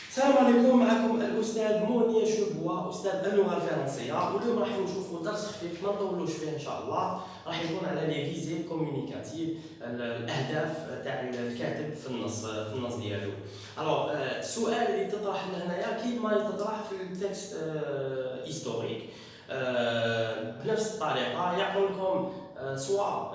السلام عليكم. معكم الاستاذ مونيا شبوه استاذ اللغه الفرنسيه، واليوم راح نشوفوا درس خفيف ما نطولوش فيه ان شاء الله. راح يكون على لي فيزي كومونيكاتيف، الاهداف تاع الكاتب في النص ديالو. الوغ السؤال اللي تطرح لهنايا كيما يتطرح في التكست هيستوريك، بنفس الطريقه يعطوا لكم سواء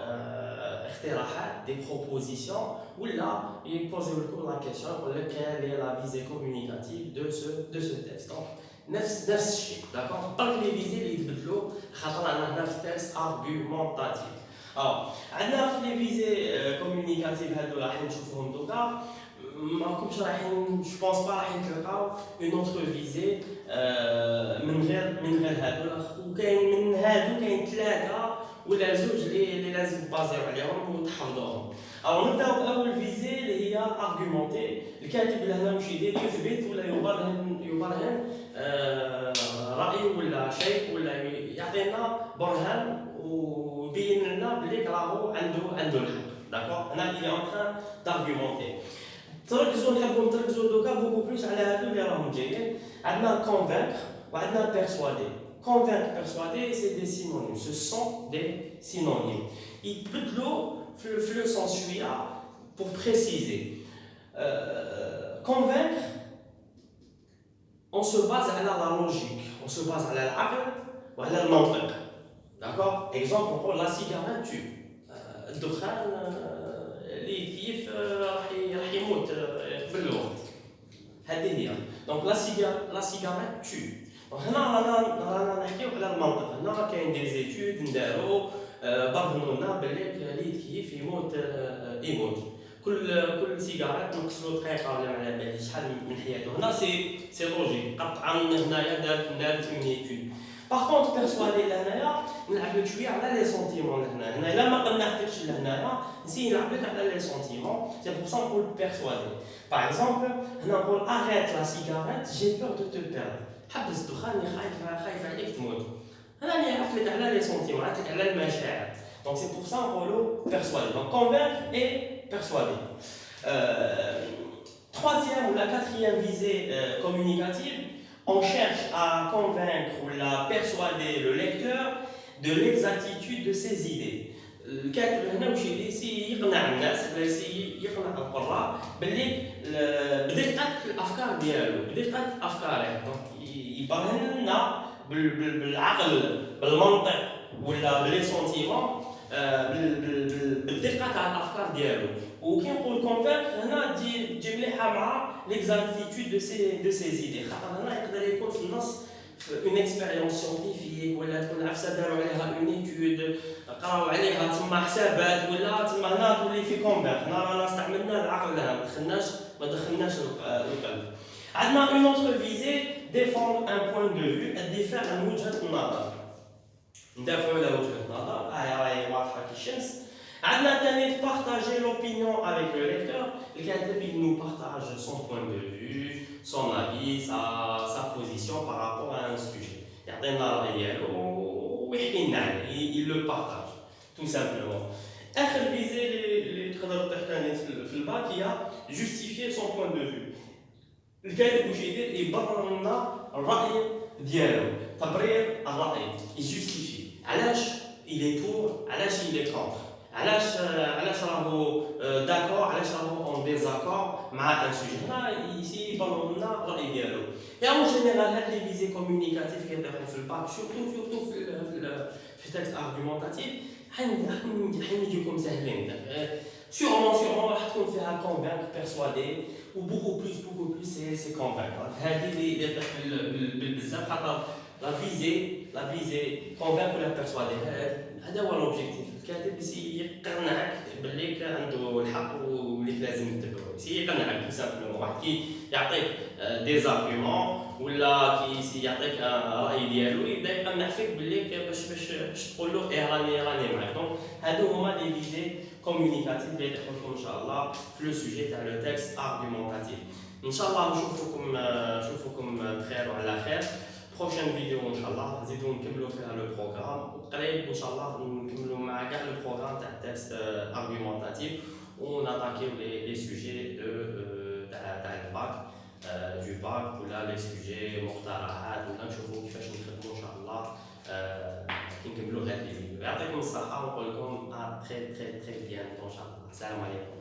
اقتراحات دي بروبوزيسيون، ولا يبوزيو لكم لا كيسيون يقول لك quelle est la visée communicative de ce texte. دونك نفس الشيء، داكوغ. برك لي فيزي اللي يتبدلوا خاطر عندنا هنا في التكست ارغيومونطاتيف. عندنا في لي فيزي كومونيكاتيف هادو راح نشوفوهم دوكا. ماكمش رايحين جو بونس با راح تلقاو اون اوتر فيزي من غير هادو، وكاين من هادو كاين ثلاثه ولا زوج اللي لازم تبازيو عليهم وتحفظوهم. نبداو باول فيزي اللي هي ارغيومونتي. الكاتب لهنا واش يدير؟ يثبت ولا يبرهن راي ولا شيء، ولا يعطينا برهان ويبين لنا بلي راهو عنده الحق. داكوغ، هنا il est en train d'argumenter. نحبوا نتركزوا دوكا بوكو بلوس على هادو اللي راهم جايين. عندنا convaincre وعندنا persuader. Convaincre, persuader, c'est des synonymes. Ce sont des synonymes. يتبدلوا في le sens suivant pour préciser. Convaincre, on se base à la logique, on se base à العقل وعلى المنطق. D'accord? Exemple, on prend la cigarette tue. الدخان اللي كيف راح يموت بالوقت. هذه هي. Donc la cigarette tue. هنا رانا نحكيو على المنطق. هنا كاين دي زيتود ندارو برهنوا لنا بلي اللي كيف يموت. كل سيجاره نقصلو دقيقه ولا ما على باليش شحال من حياته. هنا سي لوجيك، قطعا هنايا دارت اون ايتود. باغ كونط بيرسوادي لهنايا نلعب لك شويه على لي سونتيمون. هنا الا ما قنعتكش لهنايا نسي نلعب لك على لي سونتيمون. سي بور سا نقول بيرسوادي. باغ اكزومبل هنا نقول اريت لا سيجاريت جي بور دو تو بيرد. حبس الدخان، خايف عليك تموت. هنا راني عرفت لك على لي سونتيمون، عرفت لك على المشاعر. دونك سي بور سا نقولوا بيرسوادي. دونك convaincre et persuader. Troisième ou la quatrième visée communicative, on cherche à convaincre ou à persuader le lecteur de l'exactitude de ses idées. الكاتب هنا واش يدير؟ يقنع الناس ولا يقنع القراء باللي بدقة الافكار ديالو، بدقة افكاره. دونك يبرهن لنا بالعقل، بالمنطق ولا بلي سونتيمون، بالدقة تاع الافكار ديالو. وكي نقول كونفيرك هنا تجي مليحه مع ليكزاكتيتود دو سي زيدي، خاطر هنا يقدر يكون في النص اون اكسبيريونس سيونتيفيك، ولا تكون عفسه داروا عليها اون ايتود قراو عليها تما حسابات، ولا تما هنا تولي في كونفيرك. هنا رانا استعملنا العقل، هنا ما دخلناش القلب. عندنا اون اوتر فيزي ديفوند ان بوين دو فيو، الدفاع عن وجهه النظر. ندافعوا على وجهه النظر، راهي واضحه كالشمس. عندنا ثاني partager l'opinion avec le lecteur. الكاتب il nous partage son point de vue, son avis, sa position par rapport à un sujet. يعطينا الرأي ديالو ويحكي لنا عليه، il le partage tout simplement. آخر فيزي اللي تقدر تحكي في الباك هي justifier son point de vue. الكاتب واش يدير؟ يبرر لنا الرأي ديالو، تبرير الرأي، يجوستيفي علاش il est pour، علاش il est contre، علاش راهو داكور، علاش راهو اون ديزاكور مع ان سوجي. هنا يبرر لنا الراي ديالو. يا اون جينيرال هاد لي فيزي كومونيكاتيف كيطيحوا في الباك، سورتو في تكست ارغيومونتاتيف، حيجيكم ساهلين. سيغمون راح تكون فيها كونفينك، بيرسوادي، و بوكو بلوس سي كونفينك. هادي اللي طيح بالبزاف، خاطر لا فيزي كونفينك ولا بيرسوادي، هذا هو لوبجيكتيف. الكاتب يقنعك باللي عنده الحق واللي لازم تتبعو، يقنعك سامبلومون. واحد كي يعطيك دي زارغيومون ولا كي يعطيك الراي ديالو، يبدا يقنع فيك باللي باش تقول له راني معاك. دونك هادو هما لي فيزي كومونيكاتيف اللي يطيحوا لكم ان شاء الله في لو سوجي تاع لو تكست ارغيومونتاتيف. ان شاء الله نشوفكم بخير وعلى خير. بروشين فيديو ان شاء الله نزيدو نكملوا فيها لو بروغرام، وقريب ان شاء الله نكملوا مع كاع لو بروغرام تاع التكست ارغيومونتاتيف، وناتاكيو لي سوجي تاع الباك دو feedback ولا لي سوجي مقترحات ولا نشوفوا كيفاش نخدموا ان شاء الله كي نكملوا هذه الفيديو. يعطيكم الصحه ونقول لكم تري تري تري بيان ان شاء الله. السلام عليكم.